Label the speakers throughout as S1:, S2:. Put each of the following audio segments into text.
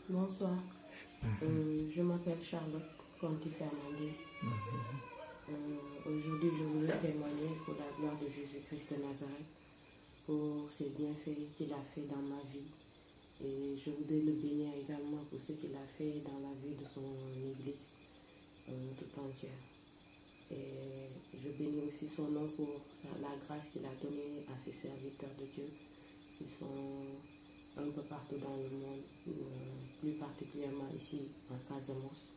S1: Bonsoir, je m'appelle Charlotte Conti Fernandez. Aujourd'hui, je voudrais témoigner pour la gloire de Jésus-Christ de Nazareth, pour ses bienfaits qu'il a fait dans ma vie. Et je voudrais le bénir également pour ce qu'il a fait dans la vie de son église tout entière. Et je bénis aussi son nom pour la grâce qu'il a donnée à ses serviteurs de Dieu qui sont un peu partout dans le monde, plus particulièrement ici en Casamance,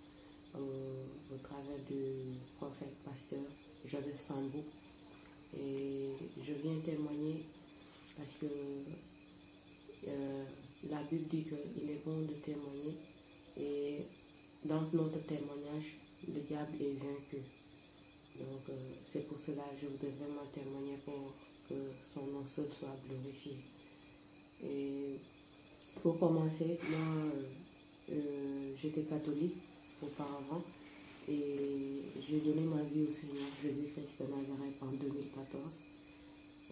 S1: au travers du prophète pasteur Joseph Sambou. Et je viens témoigner parce que la Bible dit qu'il est bon de témoigner, et dans notre témoignage, le diable est vaincu. Donc c'est pour cela que je voudrais vraiment témoigner pour que son nom seul soit glorifié. Et pour commencer, moi j'étais catholique auparavant et j'ai donné ma vie au Seigneur Jésus-Christ de Nazareth en 2014.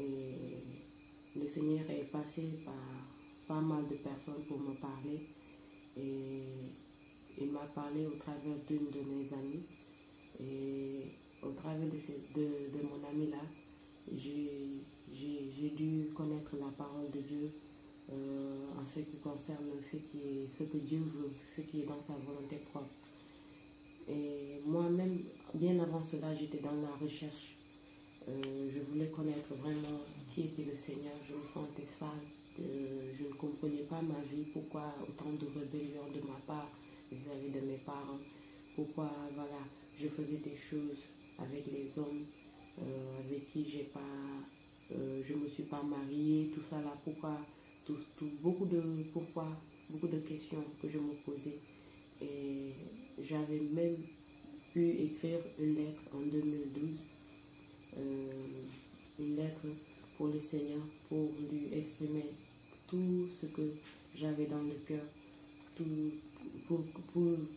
S1: Et le Seigneur est passé par pas mal de personnes pour me parler, et il m'a parlé au travers d'une de mes amies, et au travers de mon amie là, j'ai dû connaître la parole de Dieu en ce qui concerne ce que Dieu veut, ce qui est dans sa volonté propre. Et moi-même, bien avant cela, j'étais dans la recherche. Je voulais connaître vraiment qui était le Seigneur. Je me sentais sale. Je ne comprenais pas ma vie. Pourquoi autant de rébellion de ma part vis-à-vis de mes parents? Pourquoi, voilà, je faisais des choses avec les hommes avec qui je me suis pas mariée, tout ça là. Pourquoi? Beaucoup de questions que je me posais. Et j'avais même pu écrire une lettre en 2012, une lettre pour le Seigneur, pour lui exprimer tout ce que j'avais dans le cœur, pour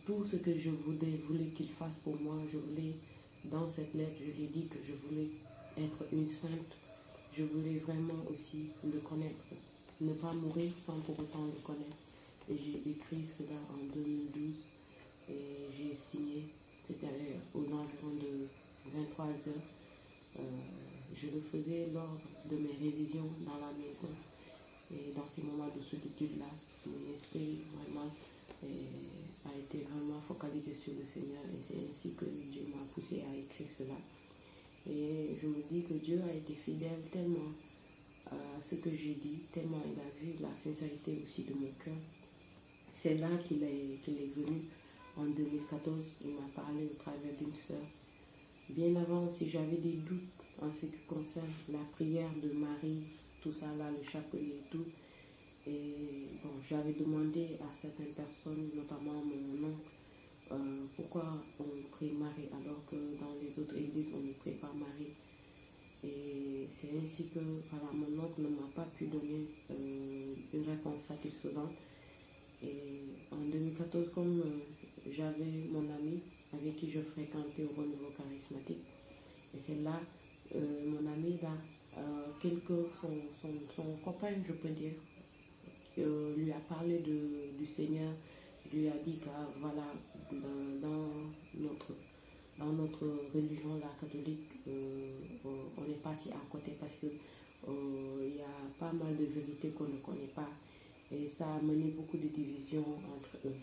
S1: tout ce que je voulais qu'il fasse pour moi. Dans cette lettre, je lui ai dit que je voulais être une sainte. Je voulais vraiment aussi le connaître, ne pas mourir sans pour autant le connaître. Et j'ai écrit cela en 2012 et j'ai signé. C'était aux environs de 23 heures. Je le faisais lors de mes révisions dans la maison. Et dans ces moments de solitude-là, mon esprit vraiment a été vraiment focalisé sur le Seigneur, et c'est ainsi que Dieu m'a poussé à écrire cela. Et je me dis que Dieu a été fidèle tellement à ce que j'ai dit, tellement il a vu la sincérité aussi de mon cœur. C'est là qu'il est venu en 2014. Il m'a parlé au travers d'une sœur. Bien avant, si j'avais des doutes en ce qui concerne la prière de Marie, tout ça là, le chapelet et tout. Et bon, j'avais demandé à certaines personnes, notamment mon oncle, pourquoi on prie Marie alors que dans les autres églises on ne prie pas Marie. Et c'est ainsi que voilà, mon oncle ne m'a pas pu donner une réponse satisfaisante. Et en 2014, comme j'avais mon ami avec qui je fréquentais au renouveau charismatique, et c'est là, mon ami là, son copain, je peux dire, lui a parlé du Seigneur, lui a dit que voilà, dans notre religion la catholique, on n'est pas si à côté parce que il y a pas mal de vérités qu'on ne connaît pas, et ça a mené beaucoup de divisions entre eux.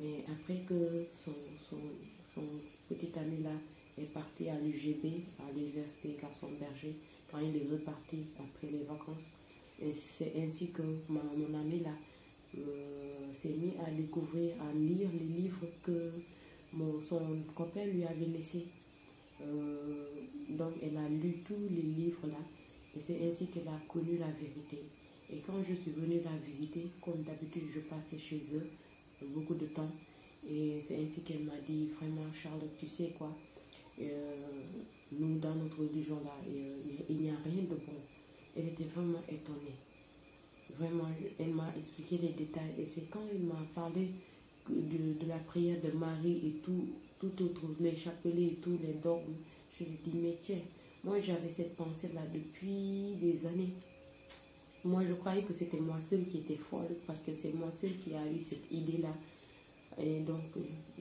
S1: Mais après que son petit ami là est parti à l'UGB, à l'université Gaston Berger, quand il est reparti après les vacances, et c'est ainsi que mon ami là s'est mis à découvrir, à lire les livres que son copain lui avait laissés. Donc elle a lu tous les livres là, et c'est ainsi qu'elle a connu la vérité. Et quand je suis venue la visiter, comme d'habitude je passais chez eux beaucoup de temps, et c'est ainsi qu'elle m'a dit, vraiment Charlotte, tu sais quoi, nous dans notre religion là, il n'y a rien de bon. Elle était vraiment étonnée. Vraiment, elle m'a expliqué les détails, et c'est quand elle m'a parlé de la prière de Marie et tout autre, les chapelets et tous les dogmes, je lui ai dit, mais tiens, moi j'avais cette pensée là depuis des années. Moi, je croyais que c'était moi seule qui était folle parce que c'est moi seule qui a eu cette idée-là. Et donc,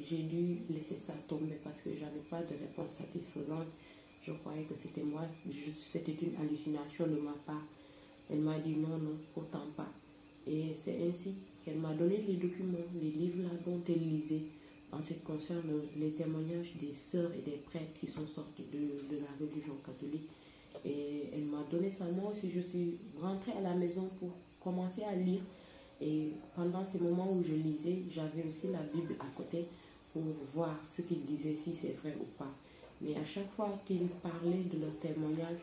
S1: j'ai dû laisser ça tomber parce que je n'avais pas de réponse satisfaisante. Je croyais que c'était moi, c'était une hallucination de ma part. Elle m'a dit non, non, pourtant pas. Et c'est ainsi qu'elle m'a donné les documents, les livres là dont elle lisait en ce qui concerne les témoignages des sœurs et des prêtres qui sont sortis de la religion catholique. Et elle m'a donné ça. Moi aussi, je suis rentrée à la maison pour commencer à lire. Et pendant ces moments où je lisais, j'avais aussi la Bible à côté pour voir ce qu'ils disaient, si c'est vrai ou pas. Mais à chaque fois qu'ils parlaient de leur témoignage,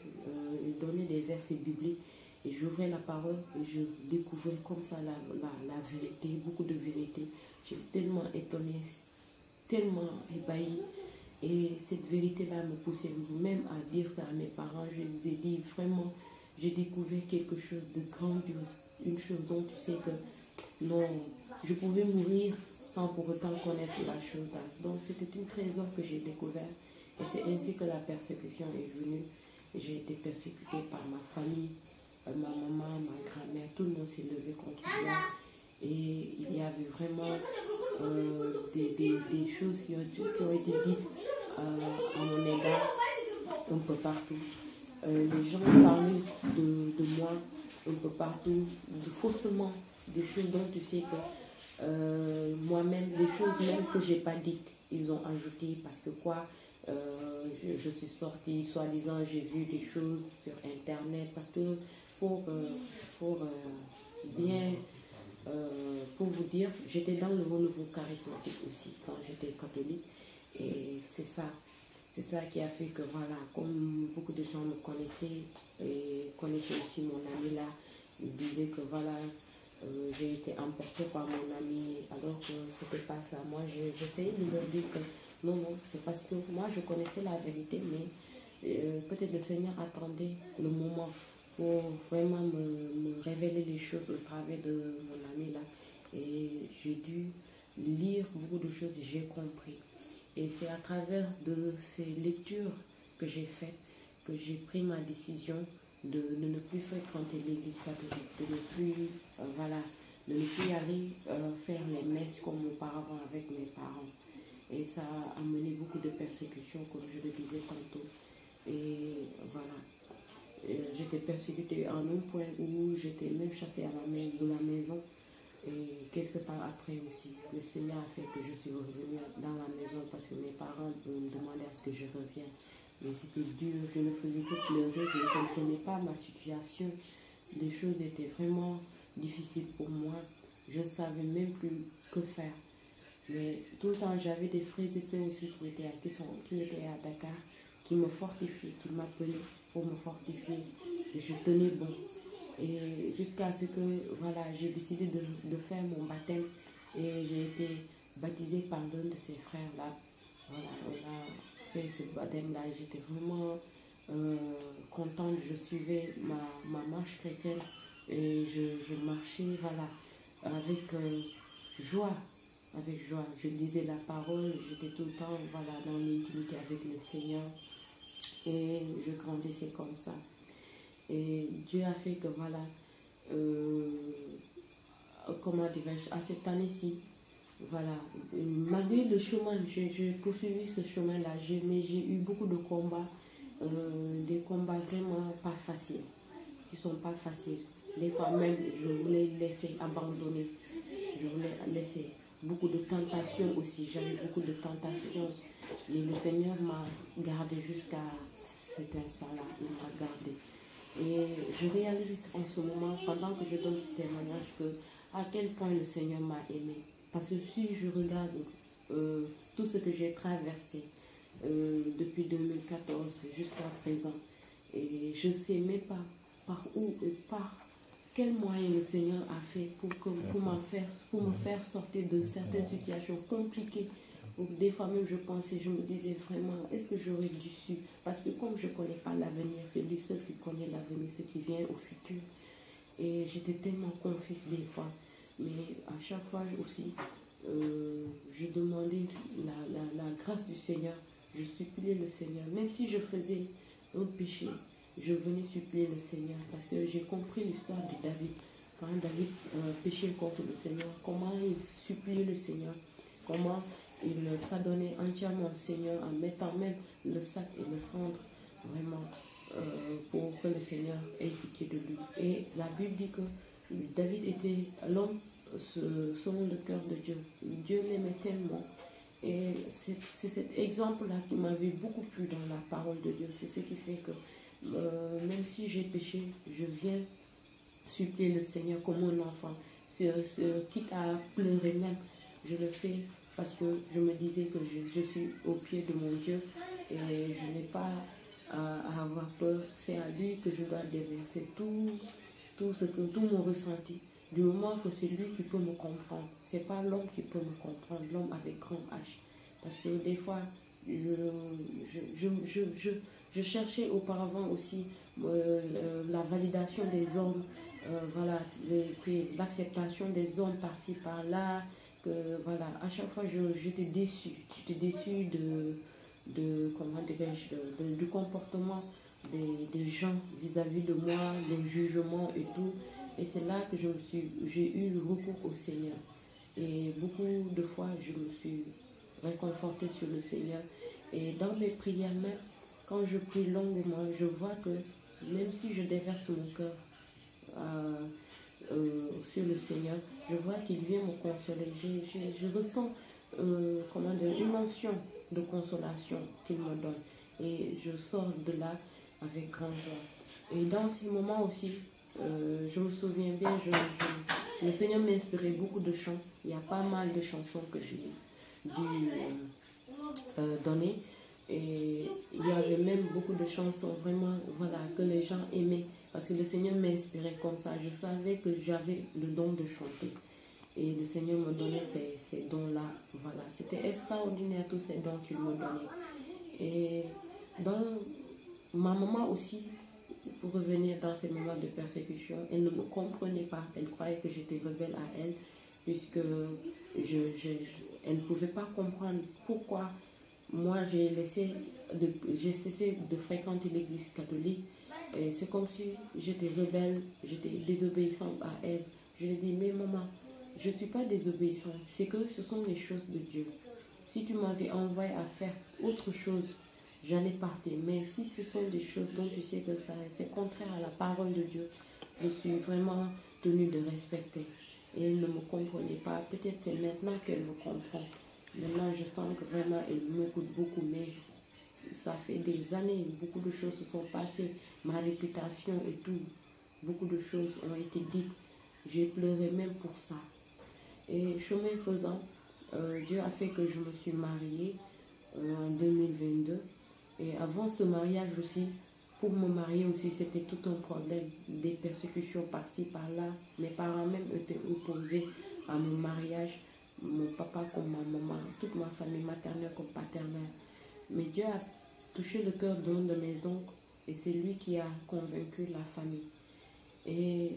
S1: ils donnaient des versets bibliques. Et j'ouvrais la parole et je découvrais comme ça la vérité, beaucoup de vérité. J'étais tellement étonnée, tellement ébahie. Et cette vérité-là me poussait même à dire ça à mes parents. Je les ai dit vraiment, j'ai découvert quelque chose de grandiose. Une chose dont tu sais que non, je pouvais mourir sans pour autant connaître la chose là. Donc c'était un trésor que j'ai découvert. Et c'est ainsi que la persécution est venue. J'ai été persécutée par ma famille, ma maman, ma grand-mère. Tout le monde s'est levé contre moi. Et il y avait vraiment des choses qui ont été dites à mon égard un peu partout. Les gens parlaient de moi un peu partout, faussement, des choses dont tu sais que moi-même, des choses même que j'ai pas dites, ils ont ajouté parce que quoi, je suis sortie, soi-disant, j'ai vu des choses sur Internet parce que pour bien, pour vous dire, j'étais dans le renouveau charismatique aussi quand j'étais catholique et c'est ça qui a fait que voilà, comme beaucoup de gens me connaissaient et connaissaient aussi mon ami là, ils disaient que voilà, j'ai été emportée par mon ami alors que c'était pas ça. Moi, j'essayais de leur dire que non, non, c'est parce que moi je connaissais la vérité, mais peut-être le Seigneur attendait le moment pour vraiment me révéler les choses au travers de mon ami là. Et j'ai dû lire beaucoup de choses et j'ai compris. Et c'est à travers de ces lectures que j'ai faites que j'ai pris ma décision de ne plus fréquenter l'église catholique, de ne plus, voilà, de ne plus aller faire les messes comme auparavant avec mes parents. Et ça a amené beaucoup de persécutions, comme je le disais tantôt. Et voilà, j'étais persécutée en un point où j'étais même chassée de la maison. Et quelques temps après aussi, le Seigneur a fait que je suis revenue dans la maison parce que mes parents me demandaient à ce que je revienne. Mais c'était dur, je ne faisais que pleurer, je ne comprenais pas ma situation. Les choses étaient vraiment difficiles pour moi. Je ne savais même plus que faire. Mais tout le temps, j'avais des frères et sœurs aussi qui étaient à Dakar, qui me fortifiaient, qui m'appelaient pour me fortifier. Et je tenais bon. Et jusqu'à ce que voilà, j'ai décidé de faire mon baptême et j'ai été baptisée par l'un de ces frères-là. Voilà, on a fait ce baptême-là. J'étais vraiment contente. Je suivais ma marche chrétienne et je marchais voilà, avec joie. Avec joie. Je lisais la parole, j'étais tout le temps voilà, dans l'intimité avec le Seigneur et je grandissais comme ça. Et Dieu a fait que voilà, comment dirais-je, à cette année-ci, voilà, malgré le chemin, j'ai poursuivi ce chemin-là, mais j'ai eu beaucoup de combats, des combats vraiment pas faciles, qui sont pas faciles. Des fois même, je voulais laisser abandonner, je voulais laisser beaucoup de tentations aussi, j'avais beaucoup de tentations, mais le Seigneur m'a gardé jusqu'à cet instant-là, il m'a gardé. Et je réalise en ce moment, pendant que je donne ce témoignage, que à quel point le Seigneur m'a aimé. Parce que si je regarde tout ce que j'ai traversé depuis 2014 jusqu'à présent, et je ne sais même pas par où et par quel moyen le Seigneur a fait pour me faire sortir de certaines situations compliquées. Donc, des fois même je pensais, je me disais vraiment, est-ce que j'aurais dû suivre? Parce que comme je ne connais pas l'avenir, c'est lui seul qui connaît l'avenir, ce qui vient au futur. Et j'étais tellement confuse des fois. Mais à chaque fois aussi, je demandais la grâce du Seigneur. Je suppliais le Seigneur. Même si je faisais un péché, je venais supplier le Seigneur parce que j'ai compris l'histoire de David. Quand David péchait contre le Seigneur, comment il suppliait le Seigneur, comment il s'adonnait entièrement au Seigneur en mettant même le sac et le cendre vraiment pour que le Seigneur ait pitié de lui. Et la Bible dit que David était l'homme selon le cœur de Dieu. Dieu l'aimait tellement. Et c'est cet exemple-là qui m'avait beaucoup plu dans la parole de Dieu. C'est ce qui fait que même si j'ai péché, je viens supplier le Seigneur comme un enfant. Quitte à pleurer même, je le fais parce que je me disais que je suis au pied de mon Dieu et je n'ai pas à avoir peur. C'est à lui que je dois déverser tout mon ressenti. Du moment que c'est lui qui peut me comprendre. C'est pas l'homme qui peut me comprendre, l'homme avec grand H. Parce que des fois, je cherchais auparavant aussi la validation des hommes, voilà, l'acceptation des hommes par-ci, par-là. Voilà, à chaque fois, j'étais déçue. J'étais déçue comment dirais-je, du comportement des gens vis-à-vis de moi, le jugement et tout. Et c'est là que j'ai eu le recours au Seigneur. Et beaucoup de fois, je me suis réconfortée sur le Seigneur. Et dans mes prières même, quand je prie longuement, je vois que même si je déverse mon cœur sur le Seigneur, je vois qu'il vient me consoler. Je ressens une onction de consolation qu'il me donne. Et je sors de là avec grande joie. Et dans ces moments aussi, je me souviens bien, le Seigneur m'a inspiré beaucoup de chants. Il y a pas mal de chansons que j'ai dû donner. Et il y avait même beaucoup de chansons vraiment, voilà, que les gens aimaient. Parce que le Seigneur m'inspirait comme ça. Je savais que j'avais le don de chanter. Et le Seigneur me donnait ces dons-là. Voilà, c'était extraordinaire tous ces dons qu'il me donnait. Et dans ma maman aussi, pour revenir dans ces moments de persécution, elle ne me comprenait pas. Elle croyait que j'étais rebelle à elle, puisque elle ne pouvait pas comprendre pourquoi moi j'ai cessé de fréquenter l'église catholique. Et c'est comme si j'étais rebelle, j'étais désobéissante à elle. Je lui ai dit, mais maman, je ne suis pas désobéissante, c'est que ce sont les choses de Dieu. Si tu m'avais envoyé à faire autre chose, j'allais partir. Mais si ce sont des choses dont tu sais que c'est contraire à la parole de Dieu, je suis vraiment tenue de respecter. Et elle ne me comprenait pas. Peut-être c'est maintenant qu'elle me comprend. Maintenant, je sens que vraiment, elle m'écoute beaucoup. Mais ça fait des années, beaucoup de choses se sont passées. Ma réputation et tout, beaucoup de choses ont été dites. J'ai pleuré même pour ça. Et chemin faisant, Dieu a fait que je me suis mariée en 2022. Et avant ce mariage aussi, pour me marier aussi, c'était tout un problème. Des persécutions par-ci, par-là. Mes parents même étaient opposés à mon mariage. Mon papa comme ma maman, toute ma famille maternelle comme paternelle. Mais Dieu a touché le cœur d'un de mes oncles et c'est lui qui a convaincu la famille. Et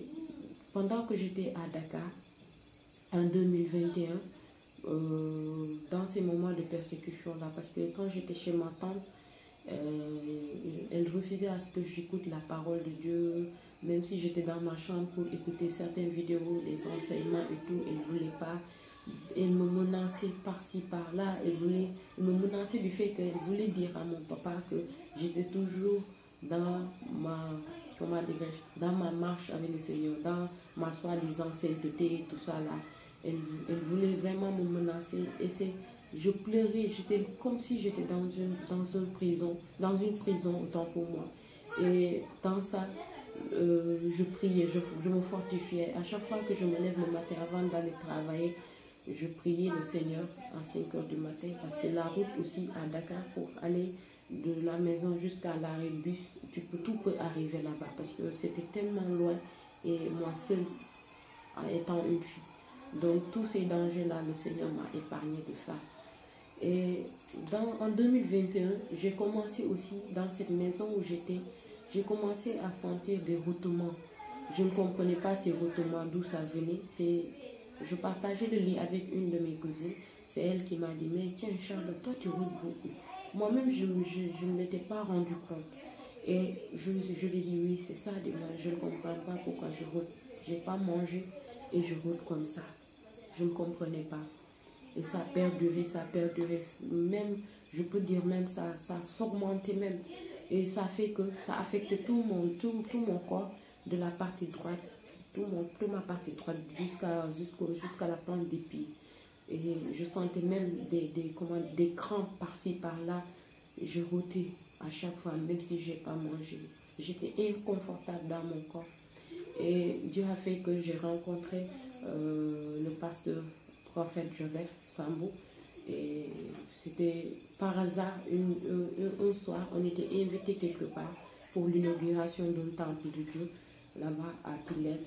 S1: pendant que j'étais à Dakar, en 2021, dans ces moments de persécution-là, parce que quand j'étais chez ma tante, elle refusait à ce que j'écoute la parole de Dieu, même si j'étais dans ma chambre pour écouter certaines vidéos, les enseignements et tout, elle ne voulait pas. Elle me menaçait par-ci, par-là, elle me menaçait du fait qu'elle voulait dire à mon papa que j'étais toujours dans dans ma marche avec le Seigneur, dans ma soi-disant sainteté et tout ça là. Elle voulait vraiment me menacer et je pleurais, j'étais comme si j'étais dans une prison autant pour moi. Et dans ça, je priais, je me fortifiais. À chaque fois que je me lève le matin avant d'aller travailler, je priais le Seigneur à 5 h du matin parce que la route aussi à Dakar pour aller de la maison jusqu'à l'arrêt de bus, tout peut arriver là-bas parce que c'était tellement loin et moi seule étant une fille. Donc tous ces dangers-là, le Seigneur m'a épargné de ça. Et en 2021, j'ai commencé aussi dans cette maison où j'étais, j'ai commencé à sentir des rôtements. Je ne comprenais pas ces rôtements, d'où ça venait. Je partageais le lit avec une de mes cousines. C'est elle qui m'a dit, mais tiens Charles, toi tu routes beaucoup. Moi-même, je ne m'étais pas rendu compte. Et je lui ai dit, oui, c'est ça, je ne comprends pas pourquoi je n'ai pas mangé et je roule comme ça. Je ne comprenais pas. Et ça a perduré, même, je peux dire même, ça s'augmentait même. Et ça fait que ça affecte tout mon corps, de la partie droite, toute ma partie droite jusqu'à la plante des pieds. Et je sentais même des crampes par-ci, par-là. Je rotais à chaque fois, même si je n'ai pas mangé. J'étais inconfortable dans mon corps. Et Dieu a fait que j'ai rencontré le pasteur prophète Joseph Sambo. Et c'était par hasard, un soir, on était invité quelque part pour l'inauguration d'un temple de Dieu, là-bas à Tillet.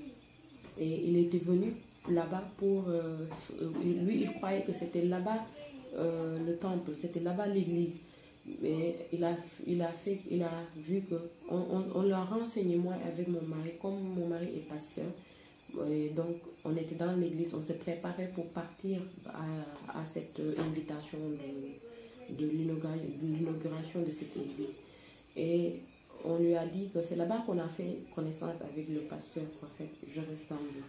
S1: Et il était venu là-bas pour... lui, il croyait que c'était là-bas le temple, c'était là-bas l'église. Mais il a vu que... On l'a renseigné, moi, avec mon mari, comme mon mari est pasteur. Et donc, on était dans l'église, on se préparait pour partir à cette invitation de l'inauguration de cette église. Et on lui a dit que c'est là-bas qu'on a fait connaissance avec le pasteur prophète Joseph Sambo.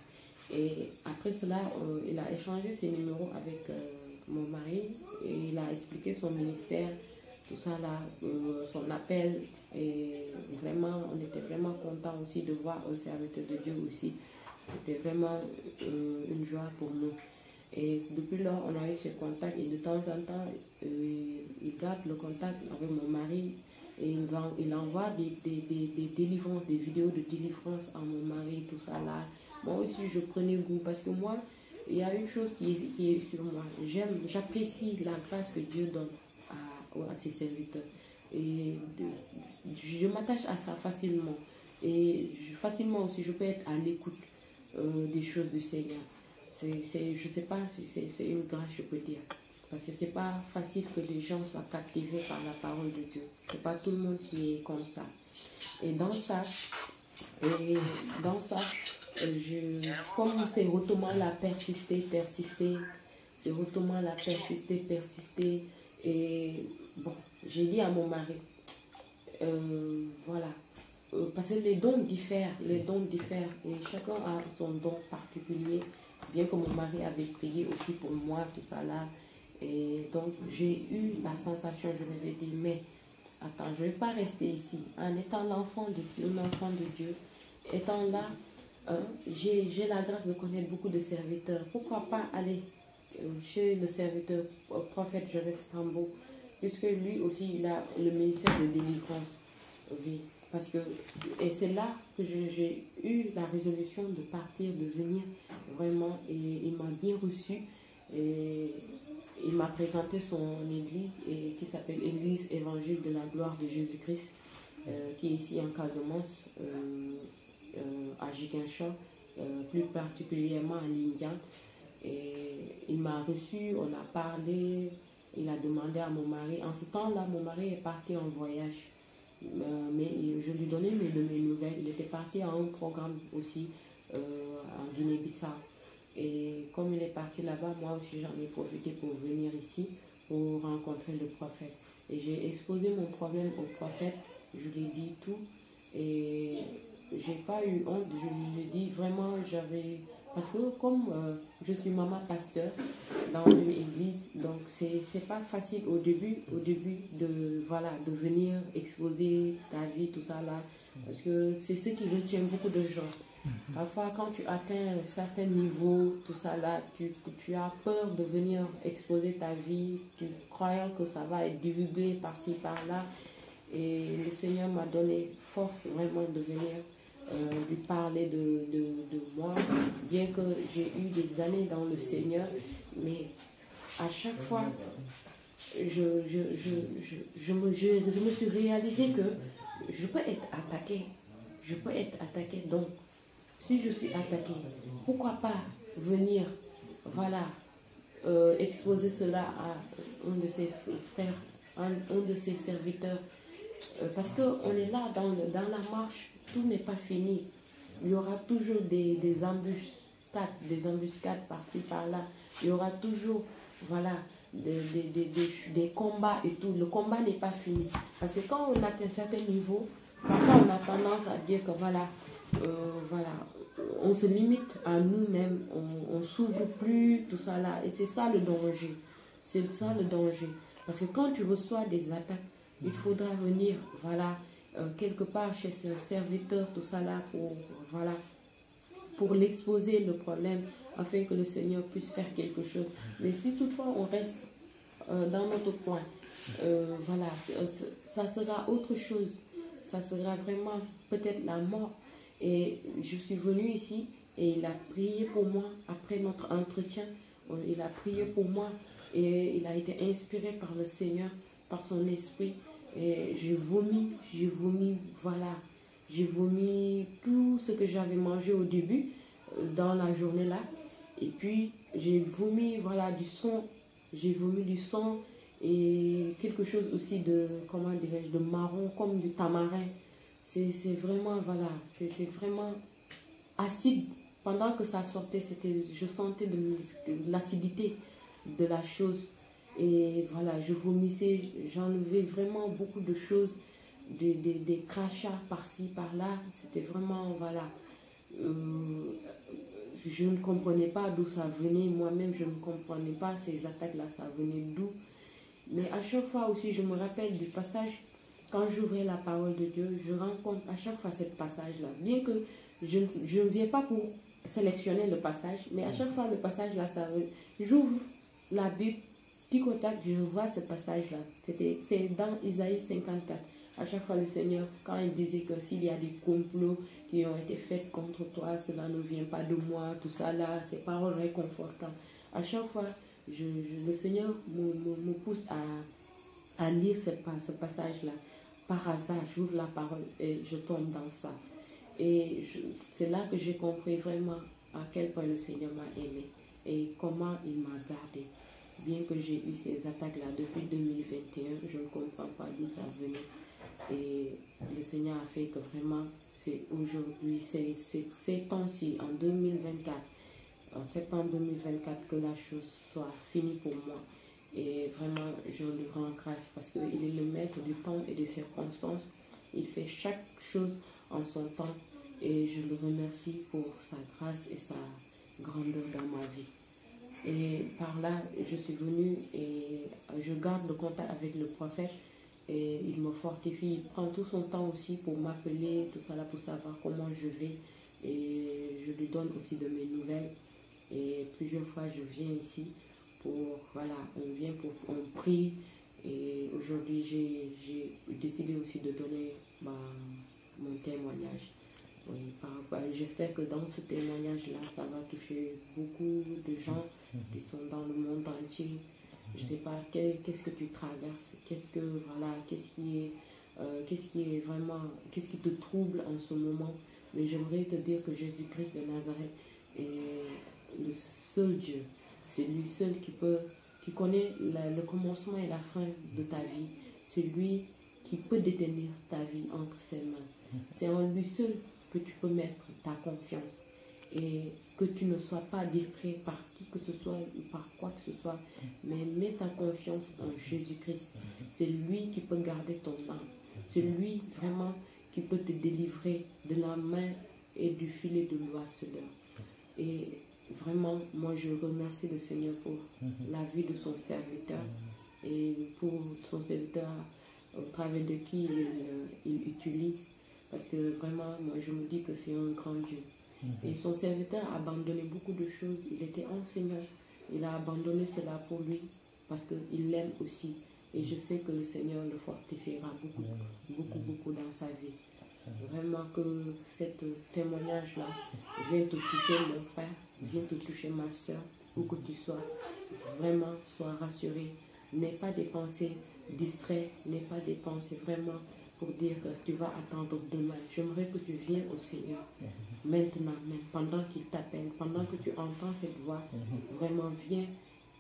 S1: Et après cela, il a échangé ses numéros avec mon mari et il a expliqué son ministère, tout ça là, son appel. Et vraiment, on était vraiment contents aussi de voir un serviteur de Dieu aussi. C'était vraiment une joie pour nous. Et depuis lors, on a eu ce contact et de temps en temps, il garde le contact avec mon mari et il envoie des délivrances, des vidéos de délivrance à mon mari, tout ça là. Moi aussi, je prenais goût parce que moi, il y a une chose qui est sur moi. J'apprécie la grâce que Dieu donne à ses serviteurs. Et je m'attache à ça facilement. Et facilement aussi, je peux être à l'écoute des choses du Seigneur. Je ne sais pas si c'est une grâce, je peux dire. Parce que c'est pas facile que les gens soient captivés par la parole de Dieu. C'est pas tout le monde qui est comme ça. Et dans ça, comme ces retournements-là persister, ces retournements-là persister. Et bon, j'ai dit à mon mari, voilà, parce que les dons diffèrent, et chacun a son don particulier, bien que mon mari avait prié aussi pour moi, tout ça là. Et donc j'ai eu la sensation, je me suis dit, mais attends, je ne vais pas rester ici. En étant l'enfant de Dieu, étant là, j'ai la grâce de connaître beaucoup de serviteurs. Pourquoi pas aller chez le serviteur prophète Joseph Sambo, puisque lui aussi il a le ministère de délivrance. Oui, parce que, et c'est là que j'ai eu la résolution de partir, de venir vraiment, et il m'a bien reçu. Et il m'a présenté son église qui s'appelle Église Évangile de la Gloire de Jésus-Christ, qui est ici en Casamance, à Ziguinchor, plus particulièrement à Lindian. Et il m'a reçu, on a parlé, il a demandé à mon mari. En ce temps-là, mon mari est parti en voyage, mais je lui donnais de mes nouvelles. Il était parti à un programme aussi en Guinée-Bissau. Et comme il est parti là-bas, moi aussi j'en ai profité pour venir ici, pour rencontrer le prophète. Et j'ai exposé mon problème au prophète, je lui ai dit tout. Et j'ai pas eu honte, je lui ai dit vraiment, parce que comme je suis maman pasteur dans une église, donc c'est pas facile au début de venir exposer ta vie, tout ça là, parce que c'est ce qui retient beaucoup de gens. Parfois, quand tu atteins un certain niveau, tout ça là, tu as peur de venir exposer ta vie, tu croyant que ça va être divulgué par-ci, par-là. Et le Seigneur m'a donné force vraiment de venir lui parler de moi, bien que j'ai eu des années dans le Seigneur, mais à chaque fois, je me suis réalisé que je peux être attaquée, donc si je suis attaquée, pourquoi pas venir, voilà, exposer cela à un de ses frères, un de ses serviteurs, parce qu'on est là dans la marche, tout n'est pas fini. Il y aura toujours des embuscades par-ci, par-là. Il y aura toujours, voilà, des combats et tout. Le combat n'est pas fini. Parce que quand on atteint un certain niveau, Parfois, on a tendance à dire que voilà, voilà, on se limite à nous-mêmes, on s'ouvre plus, tout ça là. Et c'est ça le danger. C'est ça le danger. Parce que quand tu reçois des attaques, il faudra venir, voilà, quelque part chez ce serviteur, tout ça là, pour, voilà, pour l'exposer le problème, afin que le Seigneur puisse faire quelque chose. Mais si toutefois on reste dans notre coin, voilà, ça sera autre chose. Ça sera vraiment peut-être la mort. Et je suis venue ici et il a prié pour moi après notre entretien. Il a prié pour moi et il a été inspiré par le Seigneur, par son esprit. Et j'ai vomi, voilà. J'ai vomi tout ce que j'avais mangé au début dans la journée là. Et puis j'ai vomi, voilà, du sang. J'ai vomi du sang et quelque chose aussi de, comment dirais-je, de marron comme du tamarin. C'est vraiment, voilà, c'était vraiment acide. Pendant que ça sortait, je sentais de l'acidité de la chose. Et voilà, je vomissais, j'enlevais vraiment beaucoup de choses, des crachats par-ci, par-là. C'était vraiment, voilà, je ne comprenais pas d'où ça venait. Moi-même, je ne comprenais pas ces attaques-là, ça venait d'où. Mais à chaque fois aussi, je me rappelle du passage, quand j'ouvrais la parole de Dieu, je rencontre à chaque fois ce passage-là. Bien que je ne viens pas pour sélectionner le passage, mais à chaque fois le passage-là, j'ouvre la Bible, tic au tac, je vois ce passage-là. C'est dans Isaïe 54. À chaque fois, le Seigneur, quand il disait que s'il y a des complots qui ont été faits contre toi, cela ne vient pas de moi, tout ça là, ces paroles réconfortantes. À chaque fois, le Seigneur me pousse à lire ce passage-là. Par hasard, j'ouvre la parole et je tombe dans ça. Et c'est là que j'ai compris vraiment à quel point le Seigneur m'a aimé et comment il m'a gardé. Bien que j'ai eu ces attaques-là depuis 2021, je ne comprends pas d'où ça venait. Et le Seigneur a fait que vraiment, c'est aujourd'hui, c'est ces temps-ci, en 2024, en septembre 2024, que la chose soit finie pour moi. Et vraiment, je lui rends grâce parce qu'il est le maître du temps et des circonstances. Il fait chaque chose en son temps et je le remercie pour sa grâce et sa grandeur dans ma vie. Et par là, je suis venue et je garde le contact avec le prophète et il me fortifie. Il prend tout son temps aussi pour m'appeler, tout ça là, pour savoir comment je vais. Et je lui donne aussi de mes nouvelles. Et plusieurs fois, je viens ici pour, voilà, on prie. Et aujourd'hui, j'ai décidé aussi de donner mon témoignage. Oui, j'espère que dans ce témoignage-là, ça va toucher beaucoup de gens qui sont dans le monde entier. Je ne sais pas qu'est-ce que tu traverses, qu'est-ce qui est vraiment, qu'est-ce qui te trouble en ce moment. Mais j'aimerais te dire que Jésus-Christ de Nazareth est le seul Dieu. C'est lui seul qui connaît le commencement et la fin de ta vie. C'est lui qui peut détenir ta vie entre ses mains. C'est en lui seul que tu peux mettre ta confiance et que tu ne sois pas distrait par qui que ce soit ou par quoi que ce soit, mais mets ta confiance en Jésus-Christ. C'est lui qui peut garder ton âme. C'est lui vraiment qui peut te délivrer de la main et du filet de l'oiseleur. Et vraiment, moi je remercie le Seigneur pour la vie de son serviteur et pour son serviteur au travers de qui il utilise. Parce que vraiment, moi je me dis que c'est un grand Dieu. Et son serviteur a abandonné beaucoup de choses. Il était enseignant. Il a abandonné cela pour lui parce qu'il l'aime aussi. Et je sais que le Seigneur le fortifiera beaucoup dans sa vie. Vraiment que ce témoignage-là vient te toucher mon frère, vient te toucher ma soeur, où que tu sois. Vraiment, sois rassuré. N'aie pas des pensées distraites, n'aie pas des pensées vraiment pour dire que tu vas attendre demain. J'aimerais que tu viennes au Seigneur maintenant, même pendant qu'il t'appelle, pendant que tu entends cette voix, vraiment viens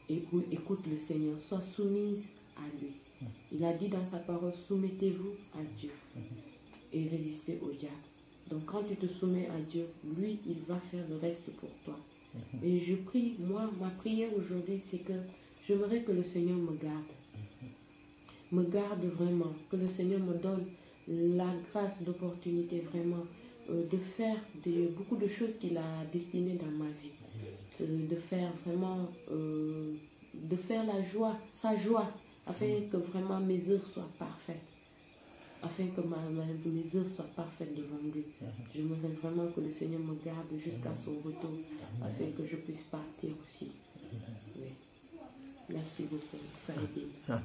S1: et écoute le Seigneur, sois soumise à lui. Il a dit dans sa parole, soumettez-vous à Dieu et résistez au diable. Donc quand tu te soumets à Dieu, lui, il va faire le reste pour toi. Et je prie, moi, ma prière aujourd'hui, c'est que j'aimerais que le Seigneur me garde. Me garde vraiment, que le Seigneur me donne la grâce, l'opportunité vraiment de faire beaucoup de choses qu'il a destinées dans ma vie. De faire vraiment, de faire sa joie, afin que vraiment mes œuvres soient parfaites. Afin que mes œuvres soient parfaites devant lui. Je me veux vraiment que le Seigneur me garde jusqu'à son retour, afin que je puisse partir aussi. Oui. Merci beaucoup. Soyez bénis.